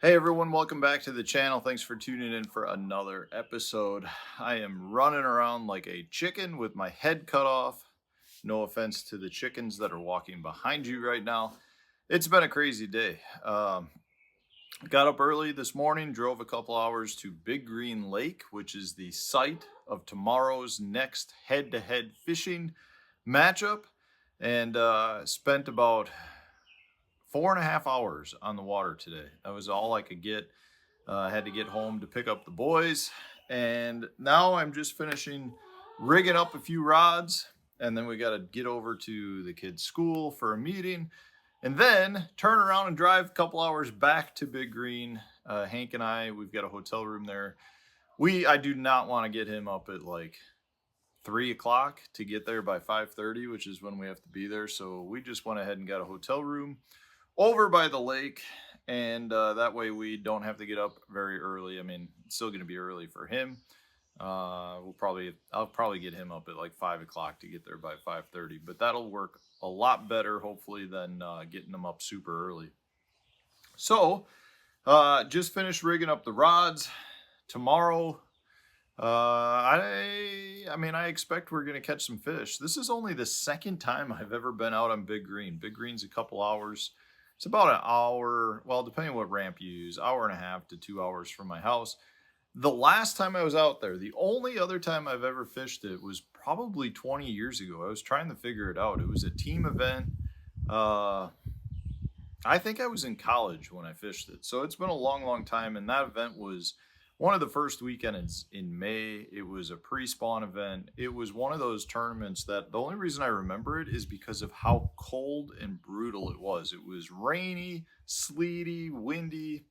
Hey everyone, welcome back to the channel. Thanks for tuning in for another episode. I am running around like a chicken with my head cut off. No offense to the chickens that are walking behind you right now. It's been a crazy day. Got up early this morning, drove a couple hours to Big Green Lake, which is the site of tomorrow's next head-to-head fishing matchup, and spent about 4.5 hours on the water today. That was all I could get. I had to get home to pick up the boys, and now I'm just finishing rigging up a few rods, and then we got to get over to the kids' school for a meeting, and then turn around and drive a couple hours back to Big Green. Hank and we've got a hotel room there. I do not want to get him up at like 3 o'clock to get there by 5:30, which is when we have to be there. So we just went ahead and got a hotel room over by the lake, and that way we don't have to get up very early. I mean, it's still going to be early for him. I'll probably get him up at like 5 o'clock to get there by 5:30, but that'll work a lot better, hopefully, than getting them up super early. So, just finished rigging up the rods. Tomorrow, I expect we're going to catch some fish. This is only the second time I've ever been out on Big Green. Big Green's a couple hours. It's about an hour, well, depending on what ramp you use, hour and a half to 2 hours from my house. The last time I was out there, the only other time I've ever fished it was probably 20 years ago. I was trying to figure it out. It was a team event. I think I was in college when I fished it. So it's been a long, long time. And that event was one of the first weekends in May. It was a pre-spawn event. It was one of those tournaments that the only reason I remember it is because of how cold and brutal it was. It was rainy, sleety, windy.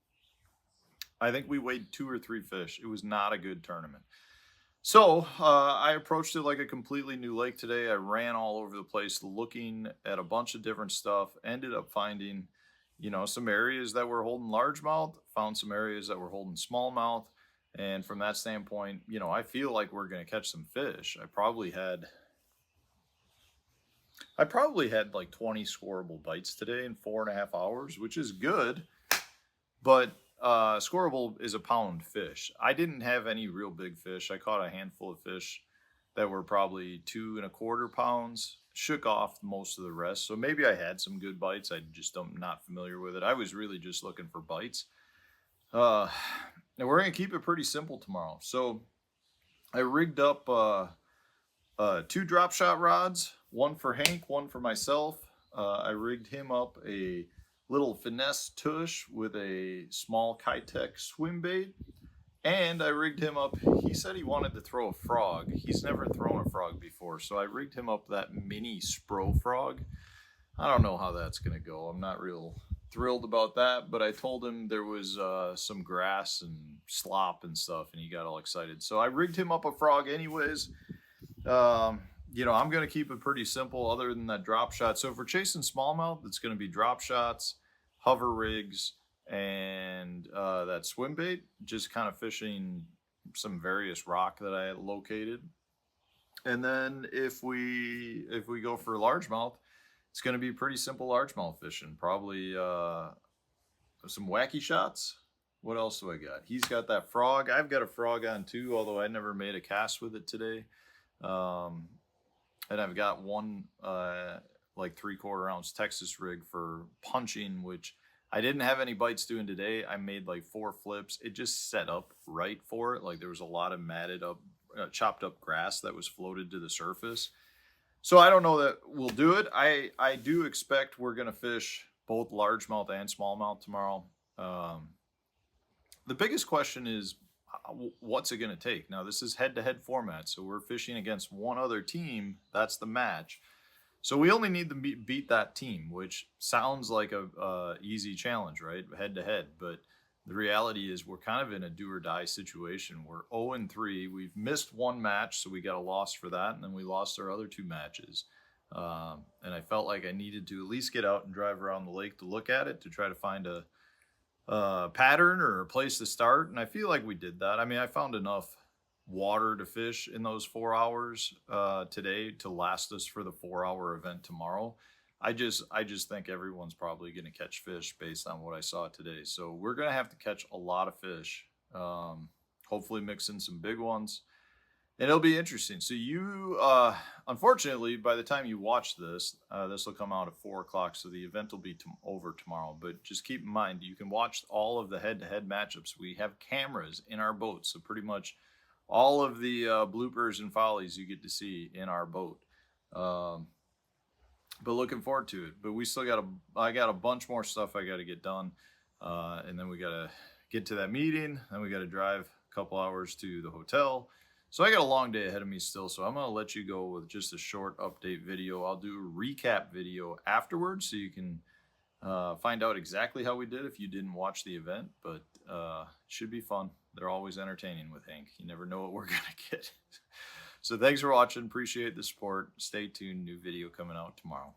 I think we weighed 2 or 3 fish. It was not a good tournament. So I approached it like a completely new lake today. I ran all over the place looking at a bunch of different stuff, ended up finding, some areas that were holding largemouth, found some areas that were holding smallmouth. And from that standpoint, I feel like we're going to catch some fish. I probably had like 20 scoreable bites today in 4.5 hours, which is good. But scoreable is a pound fish. I didn't have any real big fish. I caught a handful of fish that were probably 2.25 pounds. Shook off most of the rest. So maybe I had some good bites. I'm not familiar with it. I was really just looking for bites. And we're going to keep it pretty simple tomorrow. So I rigged up 2 drop shot rods, one for Hank, one for myself. I rigged him up a little finesse tush with a small Kitech swim bait. And I rigged him up, he said he wanted to throw a frog. He's never thrown a frog before. So I rigged him up that mini Spro frog. I don't know how that's going to go. I'm not real thrilled about that, but I told him there was some grass and slop and stuff, and he got all excited. So I rigged him up a frog anyways. I'm going to keep it pretty simple other than that drop shot. So if we're chasing smallmouth, it's going to be drop shots, hover rigs, and that swim bait, just kind of fishing some various rock that I located. And then if we go for largemouth, it's going to be pretty simple largemouth fishing. Probably some wacky shots. What else do I got? He's got that frog. I've got a frog on too, although I never made a cast with it today. And I've got one like 3/4 ounce Texas rig for punching, which I didn't have any bites doing today. I made like 4 flips. It just set up right for it. Like there was a lot of matted up, chopped up grass that was floated to the surface. So I don't know that we'll do it. I do expect we're going to fish both largemouth and smallmouth tomorrow. The biggest question is, what's it going to take? Now, this is head-to-head format, so we're fishing against one other team. That's the match. So we only need to beat that team, which sounds like a easy challenge, right? Head-to-head, but the reality is we're kind of in a do-or-die situation. We're 0-3. We've missed one match, so we got a loss for that, and then we lost our other 2 matches. And I felt like I needed to at least get out and drive around the lake to look at it, to try to find a pattern or a place to start, and I feel like we did that. I mean, I found enough water to fish in those 4 hours today to last us for the 4-hour event tomorrow. I just think everyone's probably going to catch fish based on what I saw today. So we're going to have to catch a lot of fish. Hopefully mix in some big ones. And it'll be interesting. So you, unfortunately, by the time you watch this, this will come out at 4 o'clock. So the event will be over tomorrow. But just keep in mind, you can watch all of the head-to-head matchups. We have cameras in our boat, so pretty much all of the bloopers and follies you get to see in our boat. But looking forward to it. But we still I got a bunch more stuff I got to get done, and then we got to get to that meeting. Then we got to drive a couple hours to the hotel. So I got a long day ahead of me still, so I'm going to let you go with just a short update video. I'll do a recap video afterwards so you can find out exactly how we did if you didn't watch the event, but it should be fun. They're always entertaining with Hank. You never know what we're going to get. So thanks for watching. Appreciate the support. Stay tuned. New video coming out tomorrow.